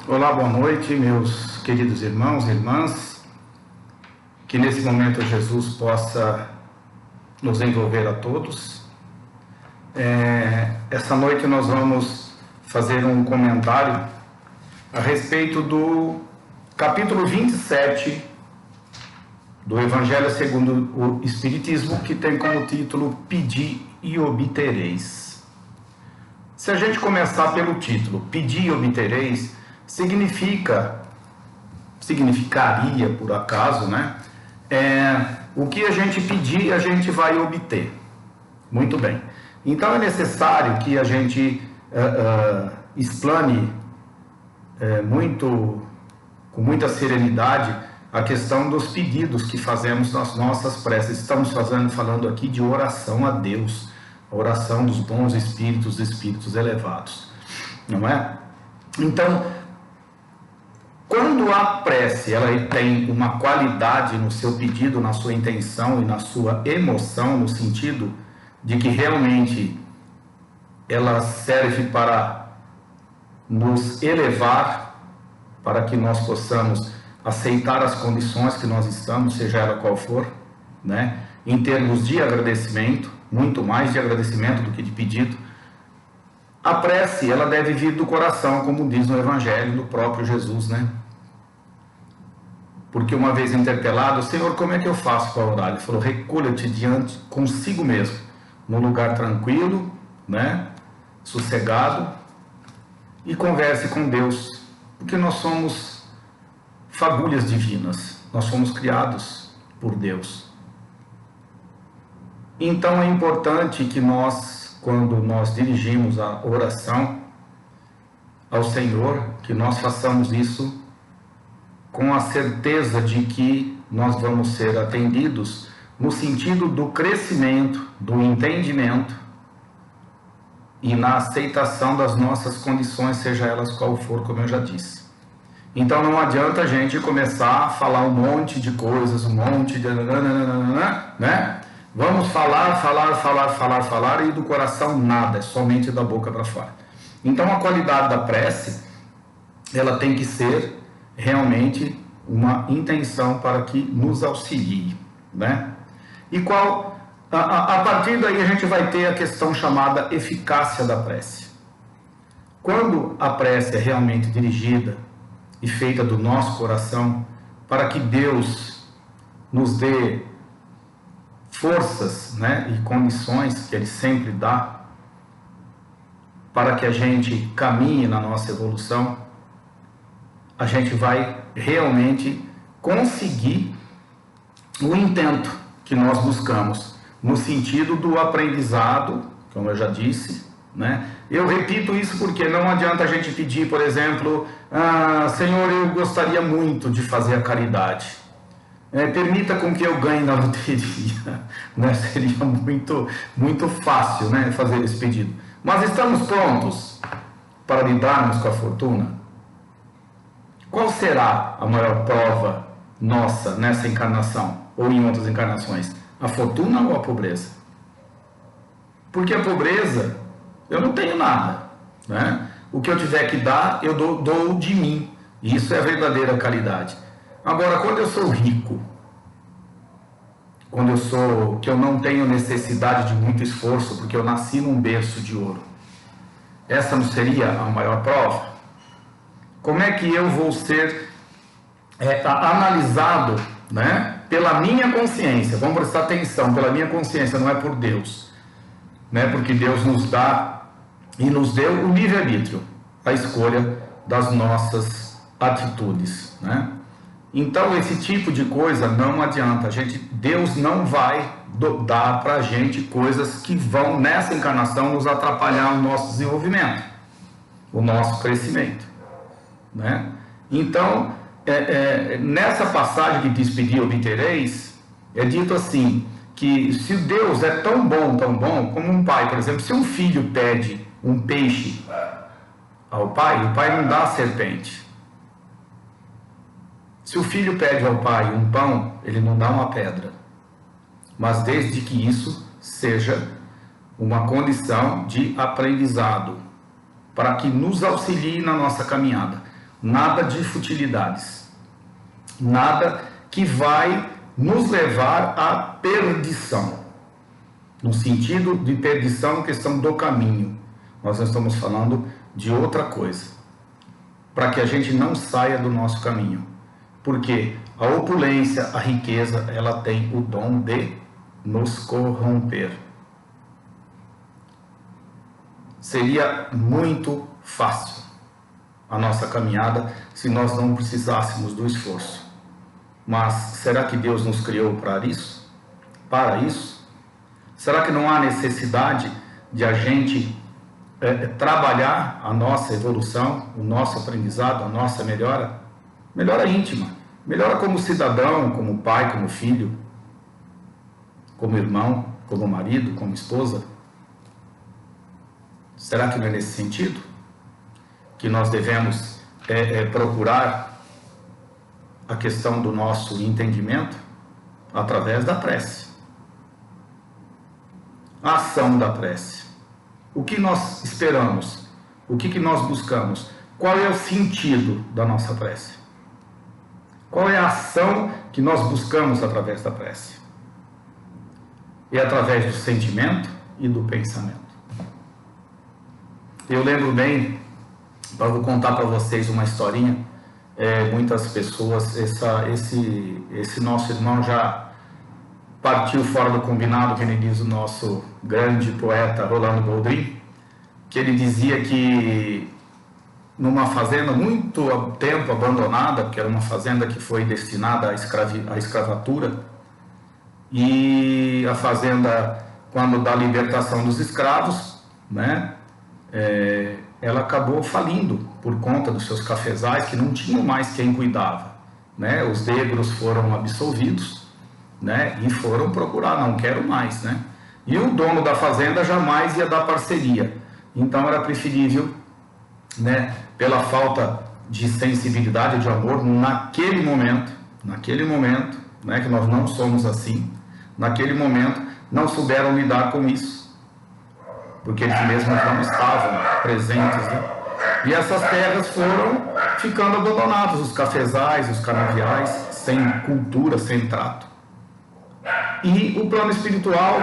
Olá, boa noite, meus queridos irmãos e irmãs. Que nesse momento Jesus possa nos envolver a todos. Essa noite nós vamos fazer um comentário a respeito do capítulo 27 do Evangelho segundo o Espiritismo, que tem como título Pedi e obtereis. Se a gente começar pelo título, Pedi e obtereis, significaria, por acaso, né? O que a gente pedir, a gente vai obter. Muito bem. Então é necessário que a gente explane com muita serenidade a questão dos pedidos que fazemos nas nossas preces. Estamos falando aqui de oração a Deus, a oração dos bons espíritos, espíritos elevados, não é? Então, quando a prece ela tem uma qualidade no seu pedido, na sua intenção e na sua emoção, no sentido de que realmente ela serve para nos elevar, para que nós possamos aceitar as condições que nós estamos, seja ela qual for, né? Em termos de agradecimento, muito mais de agradecimento do que de pedido, a prece, ela deve vir do coração, como diz no Evangelho do próprio Jesus, né? Porque uma vez interpelado, Senhor, como é que eu faço para orar? Ele falou, recolha-te diante consigo mesmo, num lugar tranquilo, né? Sossegado, e converse com Deus, porque nós somos fagulhas divinas, nós somos criados por Deus. Então é importante que nós, quando nós dirigimos a oração ao Senhor, que nós façamos isso com a certeza de que nós vamos ser atendidos no sentido do crescimento, do entendimento e na aceitação das nossas condições, seja elas qual for, como eu já disse. Então não adianta a gente começar a falar um monte de coisas, um monte de... né? Vamos falar e do coração nada, é somente da boca para fora. Então a qualidade da prece, ela tem que ser realmente uma intenção para que nos auxilie, né? E a partir daí a gente vai ter a questão chamada eficácia da prece. Quando a prece é realmente dirigida e feita do nosso coração, para que Deus nos dê forças, né, e condições que Ele sempre dá, para que a gente caminhe na nossa evolução, a gente vai realmente conseguir o intento que nós buscamos, no sentido do aprendizado, como eu já disse, né? Eu repito isso porque não adianta a gente pedir, por exemplo, Senhor, eu gostaria muito de fazer a caridade. Permita com que eu ganhe na loteria, né? Seria muito fácil, né, fazer esse pedido. Mas estamos prontos para lidarmos com a fortuna? Qual será a maior prova nossa nessa encarnação ou em outras encarnações? A fortuna ou a pobreza? Porque a pobreza, eu não tenho nada, né? O que eu tiver que dar, eu dou de mim. Isso é a verdadeira caridade. Agora, quando eu sou rico, que eu não tenho necessidade de muito esforço, porque eu nasci num berço de ouro, essa não seria a maior prova? Como é que eu vou ser analisado, né, pela minha consciência? Vamos prestar atenção, pela minha consciência, não é por Deus, né? Porque Deus nos dá e nos deu o livre-arbítrio, a escolha das nossas atitudes, né? Então esse tipo de coisa não adianta, Deus não vai dar para a gente coisas que vão nessa encarnação nos atrapalhar o nosso desenvolvimento, o nosso crescimento, né? Então nessa passagem que diz pedir obtereis, é dito assim, que se Deus é tão bom como um pai, por exemplo, se um filho pede um peixe ao pai, o pai não dá a serpente. Se o filho pede ao pai um pão, ele não dá uma pedra. Mas desde que isso seja uma condição de aprendizado, para que nos auxilie na nossa caminhada. nada de futilidades, nada que vai nos levar à perdição. No sentido de perdição, questão do caminho. Nós não estamos falando de outra coisa. Para que a gente não saia do nosso caminho. Porque a opulência, a riqueza, ela tem o dom de nos corromper. Seria muito fácil a nossa caminhada se nós não precisássemos do esforço. Mas será que Deus nos criou para isso? Para isso? Será que não há necessidade de a gente trabalhar a nossa evolução, o nosso aprendizado, a nossa melhora? Melhora íntima. Melhora como cidadão, como pai, como filho, como irmão, como marido, como esposa. Será que não é nesse sentido que nós devemos procurar a questão do nosso entendimento através da prece? A ação da prece. O que nós esperamos? O que nós buscamos? Qual é o sentido da nossa prece? Qual é a ação que nós buscamos através da prece? É através do sentimento e do pensamento. Eu lembro bem, vou contar para vocês uma historinha. Muitas pessoas, esse nosso irmão já partiu fora do combinado, que ele diz o nosso grande poeta Rolando Boldrin, que ele dizia que numa fazenda muito tempo abandonada, porque era uma fazenda que foi destinada à escravatura, e a fazenda, quando da libertação dos escravos, né, ela acabou falindo por conta dos seus cafezais, que não tinham mais quem cuidava, né? Os negros foram absolvidos, né, e foram procurar, não quero mais, né? E o dono da fazenda jamais ia dar parceria. Então era preferível, né, pela falta de sensibilidade, de amor, naquele momento, né, que nós não somos assim, naquele momento não souberam lidar com isso, porque eles mesmos não estavam presentes, né? E essas terras foram ficando abandonadas, os cafezais, os canaviais, sem cultura, sem trato. E o plano espiritual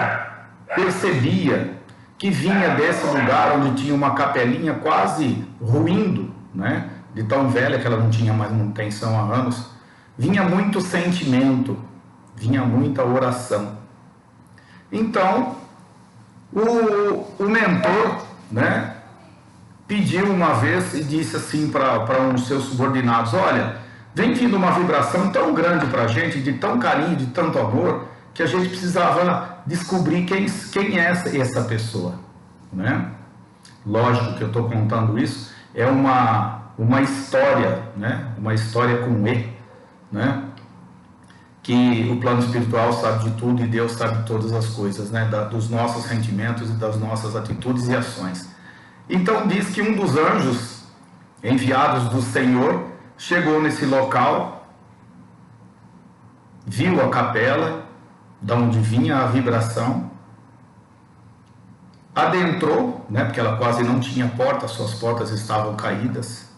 percebia que vinha desse lugar onde tinha uma capelinha quase ruindo, né, de tão velha que ela não tinha mais manutenção há anos, vinha muito sentimento, vinha muita oração. Então, o mentor, né, pediu uma vez e disse assim para um dos seus subordinados: olha, vem vindo uma vibração tão grande para a gente, de tão carinho, de tanto amor, que a gente precisava descobrir quem é essa pessoa, né? Lógico que eu estou contando isso, é uma história, né? Uma história com E, né? Que o plano espiritual sabe de tudo e Deus sabe de todas as coisas, né? Dos nossos sentimentos e das nossas atitudes e ações. Então diz que um dos anjos enviados do Senhor chegou nesse local, viu a capela, da onde vinha a vibração, adentrou, né, porque ela quase não tinha porta, suas portas estavam caídas,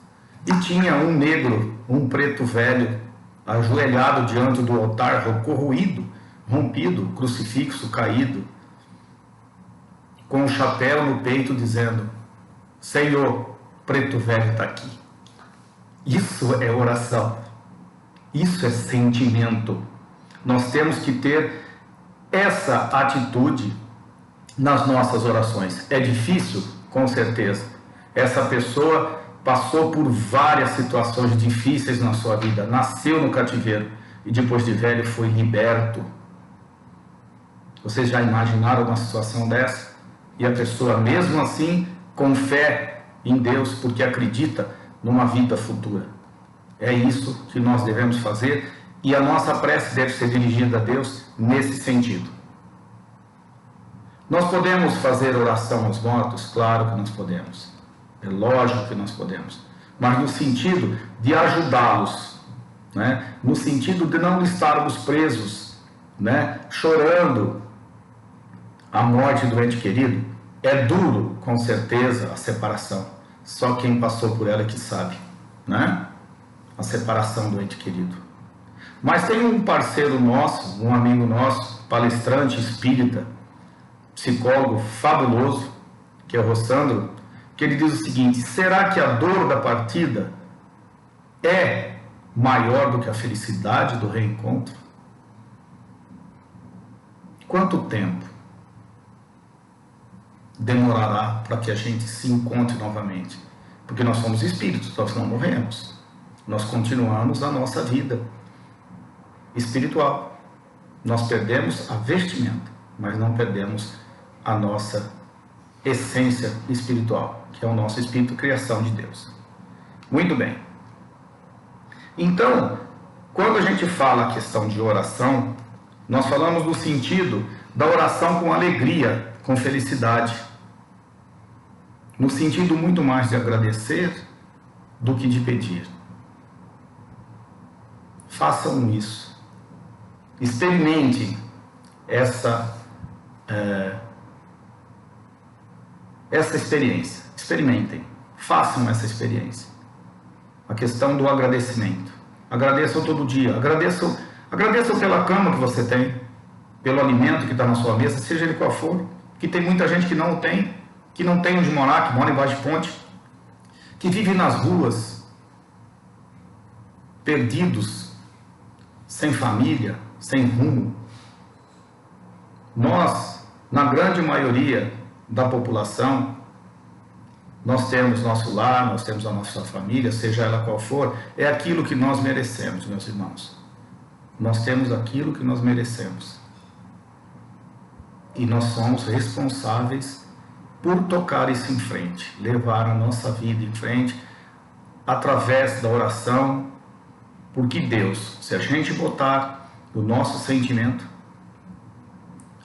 e tinha um negro, um preto velho, ajoelhado diante do altar, corroído, rompido, crucifixo caído, com um chapéu no peito, dizendo: Senhor, preto velho está aqui. Isso é oração, isso é sentimento. Nós temos que ter essa atitude nas nossas orações. É difícil? Com certeza. Essa pessoa passou por várias situações difíceis na sua vida, nasceu no cativeiro e depois de velho foi liberto. Vocês já imaginaram uma situação dessa? E a pessoa mesmo assim, com fé em Deus, porque acredita numa vida futura. É isso que nós devemos fazer. E a nossa prece deve ser dirigida a Deus nesse sentido. Nós podemos fazer oração aos mortos? Claro que nós podemos. É lógico que nós podemos. Mas no sentido de ajudá-los, né? No sentido de não estarmos presos, né, chorando a morte do ente querido. É duro, com certeza, a separação. Só quem passou por ela é que sabe, né? a separação do ente querido. Mas tem um parceiro nosso, um amigo nosso, palestrante espírita, psicólogo fabuloso, que é o Rossandro, que ele diz o seguinte: será que a dor da partida é maior do que a felicidade do reencontro? Quanto tempo demorará para que a gente se encontre novamente? Porque nós somos espíritos, nós não morremos. Nós continuamos a nossa vida espiritual. Nós perdemos a vestimenta, mas não perdemos a nossa essência espiritual, que é o nosso espírito, criação de Deus. Muito bem. Então, quando a gente fala a questão de oração, nós falamos no sentido da oração com alegria, com felicidade, no sentido muito mais de agradecer do que de pedir. Façam isso. Experimentem essa experiência. Experimentem. Façam essa experiência. A questão do agradecimento. Agradeçam todo dia. Agradeçam pela cama que você tem, pelo alimento que está na sua mesa, seja ele qual for. Que tem muita gente que não tem, que não tem onde morar, que mora embaixo de ponte, que vive nas ruas, perdidos, sem família, sem rumo. Nós, na grande maioria da população, nós temos nosso lar, nós temos a nossa família, seja ela qual for, é aquilo que nós merecemos, meus irmãos. Nós temos aquilo que nós merecemos. E nós somos responsáveis por tocar isso em frente, levar a nossa vida em frente, através da oração, porque Deus, se a gente botar o nosso sentimento,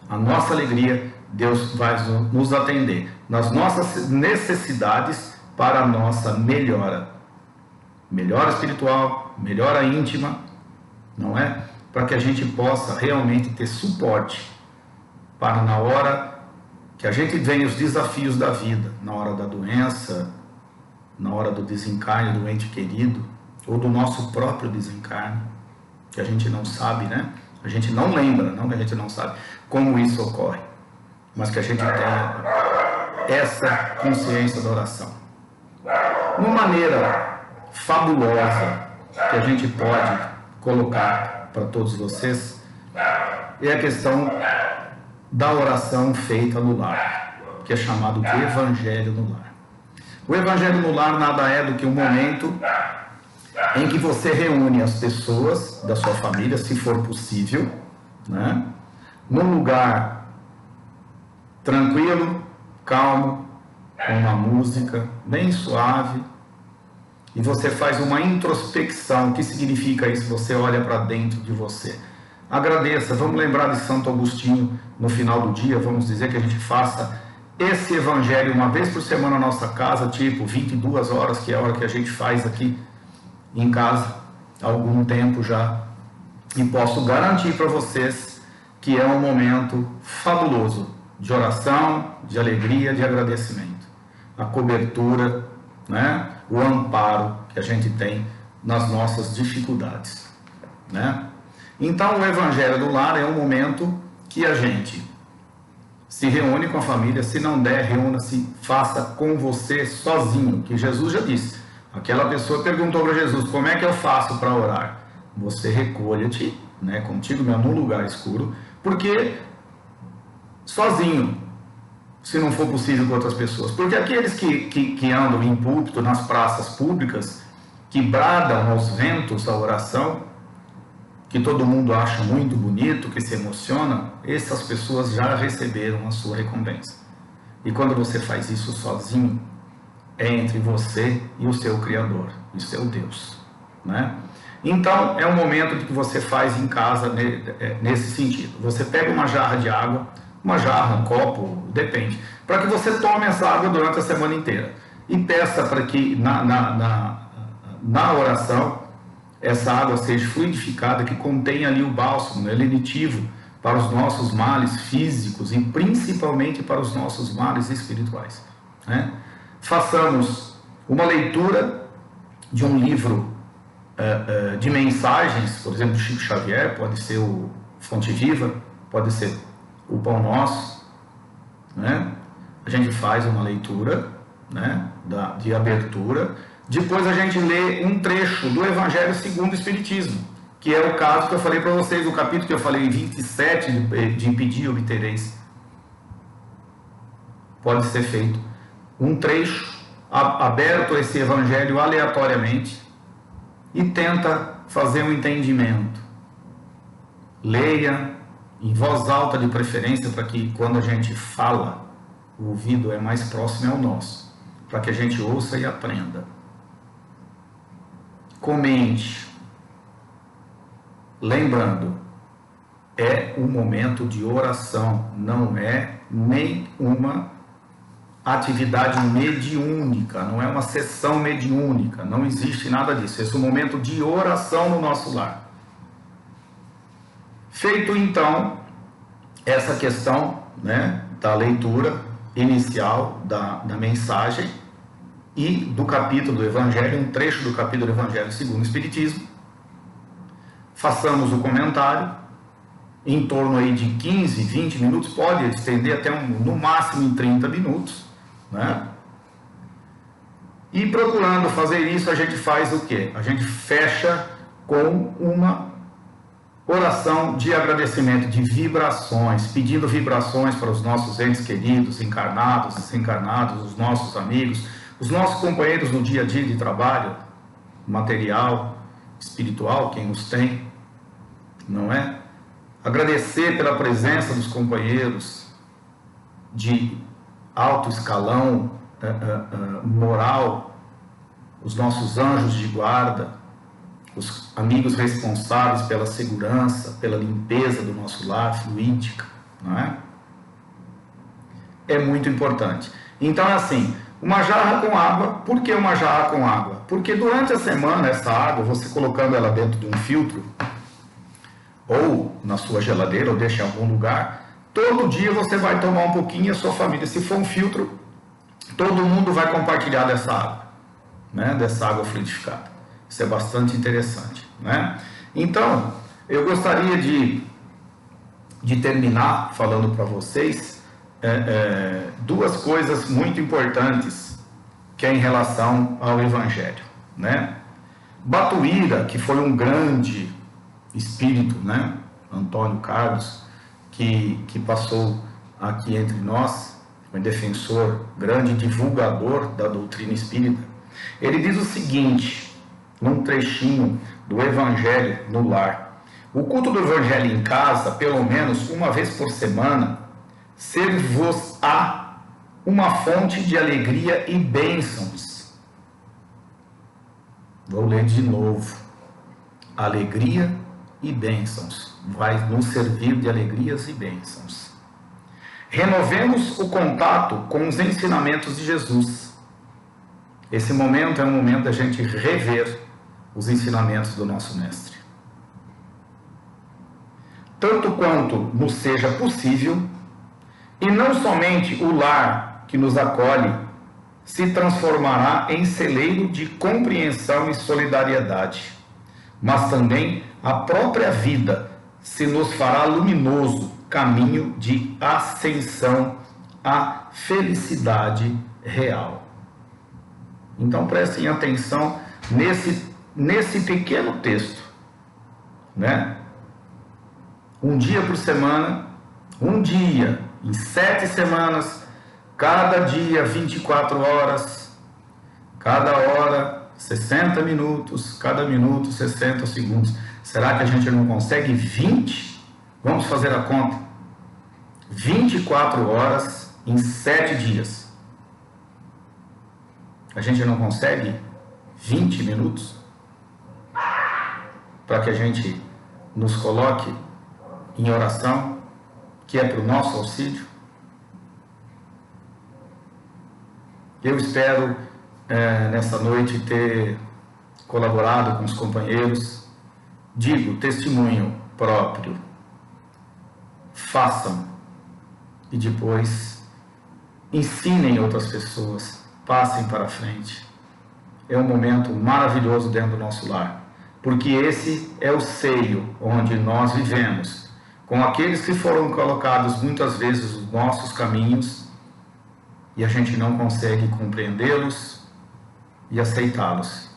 a nossa alegria, Deus vai nos atender nas nossas necessidades para a nossa melhora. Melhora espiritual, melhora íntima, não é? Para que a gente possa realmente ter suporte para na hora que a gente vem os desafios da vida, na hora da doença, na hora do desencarne do ente querido, ou do nosso próprio desencarne, que a gente não sabe, né? A gente não lembra, não que a gente não sabe como isso ocorre, mas que a gente tenha essa consciência da oração. Uma maneira fabulosa que a gente pode colocar para todos vocês é a questão da oração feita no lar, que é chamado de Evangelho no lar. O Evangelho no lar nada é do que um momento em que você reúne as pessoas da sua família, se for possível, né, num lugar tranquilo, calmo, com uma música bem suave, e você faz uma introspecção. O que significa isso? Você olha para dentro de você. Agradeça. Vamos lembrar de Santo Agostinho no final do dia. Vamos dizer que a gente faça esse evangelho uma vez por semana na nossa casa, tipo 22 horas, que é a hora que a gente faz aqui em casa há algum tempo já. E posso garantir para vocês que é um momento fabuloso de oração, de alegria, de agradecimento. A cobertura, né? O amparo que a gente tem nas nossas dificuldades, né? Então, o Evangelho do Lar é um momento que a gente se reúne com a família. Se não der, reúna-se, faça com você sozinho, que Jesus já disse. Aquela pessoa perguntou para Jesus: como é que eu faço para orar? Você recolha-te, né, contigo mesmo, num lugar escuro, porque sozinho, se não for possível com outras pessoas. Porque aqueles que andam em púlpito, nas praças públicas, que bradam aos ventos a oração, que todo mundo acha muito bonito, que se emociona, essas pessoas já receberam a sua recompensa. E quando você faz isso sozinho, é entre você e o seu Criador, e seu Deus, né? Então, é um momento que você faz em casa nesse sentido. Você pega uma jarra de água, uma jarra, um copo, depende, para que você tome essa água durante a semana inteira. E peça para que na oração essa água seja fluidificada, que contenha ali o bálsamo, é lenitivo para os nossos males físicos e principalmente para os nossos males espirituais, né? Façamos uma leitura de um livro de mensagens, por exemplo, Chico Xavier, pode ser o Fonte Viva, pode ser o Pão Nosso, né? A gente faz uma leitura, né, de abertura, depois a gente lê um trecho do Evangelho segundo o Espiritismo, que é o caso que eu falei para vocês, o capítulo que eu falei, 27, de pedir e obtereis. Pode ser feito um trecho aberto a esse Evangelho aleatoriamente e tenta fazer um entendimento. Leia em voz alta de preferência, para que quando a gente fala, o ouvido é mais próximo ao nosso, para que a gente ouça e aprenda. Comente. Lembrando, é um momento de oração, não é nem uma atividade mediúnica, não é uma sessão mediúnica, não existe nada disso. Esse é um momento de oração no nosso lar. Feito então essa questão, né, da leitura inicial da mensagem e do capítulo do Evangelho, um trecho do capítulo do Evangelho segundo o Espiritismo, façamos o comentário em torno aí de 15, 20 minutos, pode estender até no máximo em 30 minutos, né? E procurando fazer isso, a gente faz o quê? A gente fecha com uma oração de agradecimento, de vibrações, pedindo vibrações para os nossos entes queridos, encarnados, desencarnados, os nossos amigos, os nossos companheiros no dia a dia de trabalho, material, espiritual, quem os tem, não é? Agradecer pela presença dos companheiros de alto escalão moral, os nossos anjos de guarda, os amigos responsáveis pela segurança, pela limpeza do nosso lar, fluídica, não é? É muito importante. Então, assim, uma jarra com água. Por que uma jarra com água? Porque durante a semana, essa água, você colocando ela dentro de um filtro, ou na sua geladeira, ou deixa em algum lugar, todo dia você vai tomar um pouquinho e a sua família, se for um filtro, todo mundo vai compartilhar dessa água, né? Dessa água fluidificada. Isso é bastante interessante, né? Então, eu gostaria de terminar falando para vocês duas coisas muito importantes que é em relação ao Evangelho, né? Batuíra, que foi um grande espírito, né? Antônio Carlos, que passou aqui entre nós, um defensor, grande divulgador da doutrina espírita, ele diz o seguinte, num trechinho do Evangelho no lar: o culto do Evangelho em casa, pelo menos uma vez por semana, ser-vos-á uma fonte de alegria e bênçãos. Vou ler de novo. Alegria e bênçãos. Vai nos servir de alegrias e bênçãos. Renovemos o contato com os ensinamentos de Jesus. Esse momento é um momento da gente rever os ensinamentos do nosso Mestre. Tanto quanto nos seja possível, e não somente o lar que nos acolhe se transformará em celeiro de compreensão e solidariedade, mas também a própria vida se nos fará luminoso caminho de ascensão à felicidade real. Então prestem atenção nesse pequeno texto, né? Um dia por semana, um dia em 7 semanas, cada dia 24 horas, cada hora 60 minutos, cada minuto 60 segundos. Será que a gente não consegue 20? Vamos fazer a conta. 24 horas em 7 dias. A gente não consegue 20 minutos para que a gente nos coloque em oração, que é para o nosso auxílio? Eu espero nessa noite ter colaborado com os companheiros. Digo, testemunho próprio. Façam e depois ensinem outras pessoas, passem para frente. É um momento maravilhoso dentro do nosso lar. porque esse é o seio onde nós vivemos, com aqueles que foram colocados muitas vezes nos nossos caminhos e a gente não consegue compreendê-los e aceitá-los.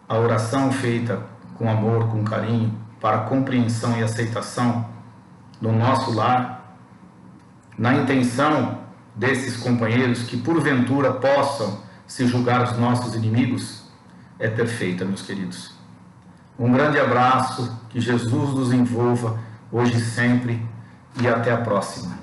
A oração feita com amor, com carinho, para compreensão e aceitação no nosso lar, na intenção desses companheiros que porventura possam se julgar os nossos inimigos, é perfeita, meus queridos. Um grande abraço, que Jesus nos envolva hoje e sempre, e até a próxima.